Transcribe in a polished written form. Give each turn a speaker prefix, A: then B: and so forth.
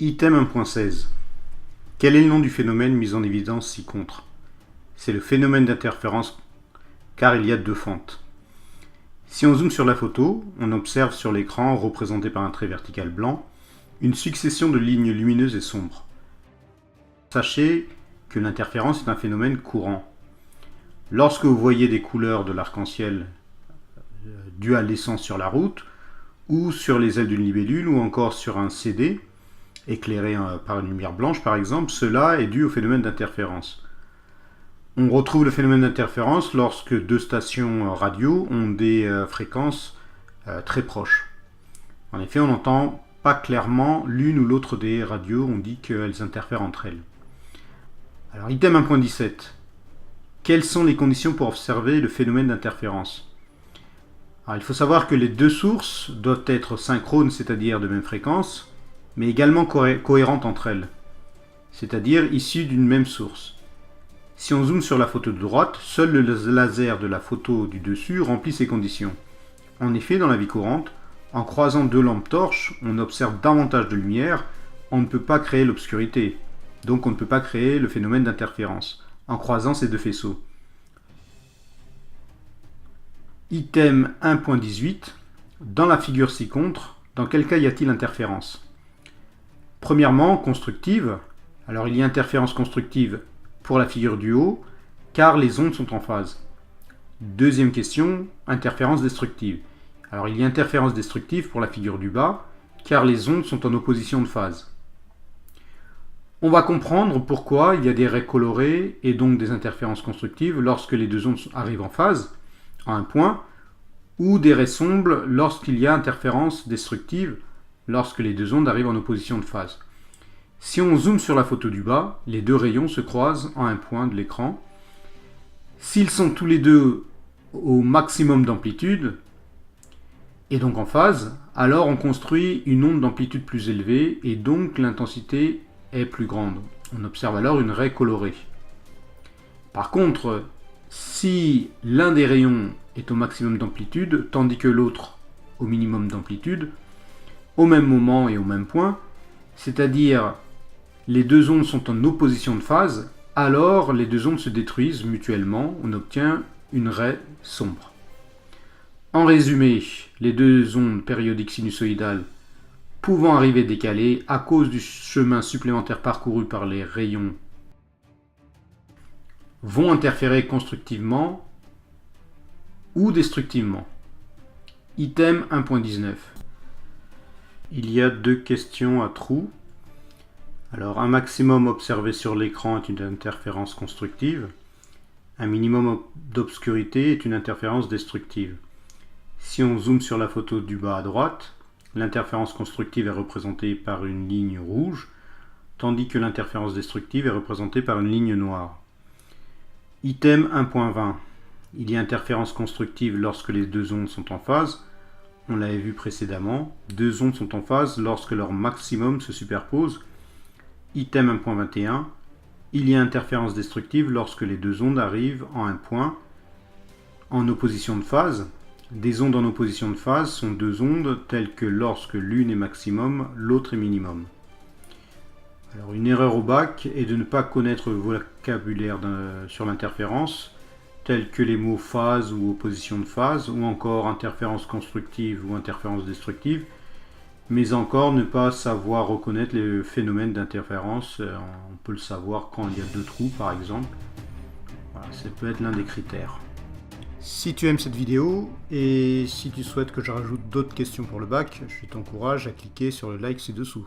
A: Item 1.16. Quel est le nom du phénomène mis en évidence ci-contre? C'est le phénomène d'interférence car il y a deux fentes. Si on zoome sur la photo, on observe sur l'écran, représenté par un trait vertical blanc, une succession de lignes lumineuses et sombres. Sachez que l'interférence est un phénomène courant. Lorsque vous voyez des couleurs de l'arc-en-ciel dues à l'essence sur la route, ou sur les ailes d'une libellule, ou encore sur un CD, éclairé par une lumière blanche par exemple, cela est dû au phénomène d'interférence. On retrouve le phénomène d'interférence lorsque deux stations radio ont des fréquences très proches. En effet, on n'entend pas clairement l'une ou l'autre des radios, on dit qu'elles interfèrent entre elles. Alors, item 1.17. Quelles sont les conditions pour observer le phénomène d'interférence? Alors, il faut savoir que les deux sources doivent être synchrones, c'est-à-dire de même fréquence, mais également cohérentes entre elles, c'est-à-dire issues d'une même source. Si on zoome sur la photo de droite, seul le laser de la photo du dessus remplit ces conditions. En effet, dans la vie courante, en croisant deux lampes torches, on observe davantage de lumière, on ne peut pas créer l'obscurité, donc on ne peut pas créer le phénomène d'interférence, en croisant ces deux faisceaux. Item 1.18. Dans la figure ci-contre, dans quel cas y a-t-il interférence? Premièrement, constructive. Alors il y a interférence constructive pour la figure du haut, car les ondes sont en phase. Deuxième question, interférence destructive. Alors il y a interférence destructive pour la figure du bas, car les ondes sont en opposition de phase. On va comprendre pourquoi il y a des raies colorées et donc des interférences constructives lorsque les deux ondes arrivent en phase, à un point, ou des raies sombres lorsqu'il y a interférence destructive lorsque les deux ondes arrivent en opposition de phase. Si on zoome sur la photo du bas, les deux rayons se croisent à un point de l'écran. S'ils sont tous les deux au maximum d'amplitude, et donc en phase, alors on construit une onde d'amplitude plus élevée, et donc l'intensité est plus grande. On observe alors une raie colorée. Par contre, si l'un des rayons est au maximum d'amplitude, tandis que l'autre au minimum d'amplitude, au même moment et au même point, c'est-à-dire les deux ondes sont en opposition de phase, alors les deux ondes se détruisent mutuellement, on obtient une raie sombre. En résumé, les deux ondes périodiques sinusoïdales pouvant arriver décalées à cause du chemin supplémentaire parcouru par les rayons vont interférer constructivement ou destructivement. Item 1.19. Il y a deux questions à trous. Alors, un maximum observé sur l'écran est une interférence constructive. Un minimum d'obscurité est une interférence destructive. Si on zoome sur la photo du bas à droite, l'interférence constructive est représentée par une ligne rouge, tandis que l'interférence destructive est représentée par une ligne noire. Item 1.20. Il y a interférence constructive lorsque les deux ondes sont en phase. On l'avait vu précédemment, deux ondes sont en phase lorsque leur maximum se superpose. Item 1.21. Il y a interférence destructive lorsque les deux ondes arrivent en un point en opposition de phase. Des ondes en opposition de phase sont deux ondes telles que lorsque l'une est maximum, l'autre est minimum. Alors une erreur au bac est de ne pas connaître le vocabulaire sur l'interférence, tels que les mots phase ou opposition de phase, ou encore interférence constructive ou interférence destructive, mais encore ne pas savoir reconnaître les phénomènes d'interférence. On peut le savoir quand il y a deux trous par exemple. Voilà, ça peut être l'un des critères. Si tu aimes cette vidéo et si tu souhaites que je rajoute d'autres questions pour le bac, je t'encourage à cliquer sur le like ci-dessous.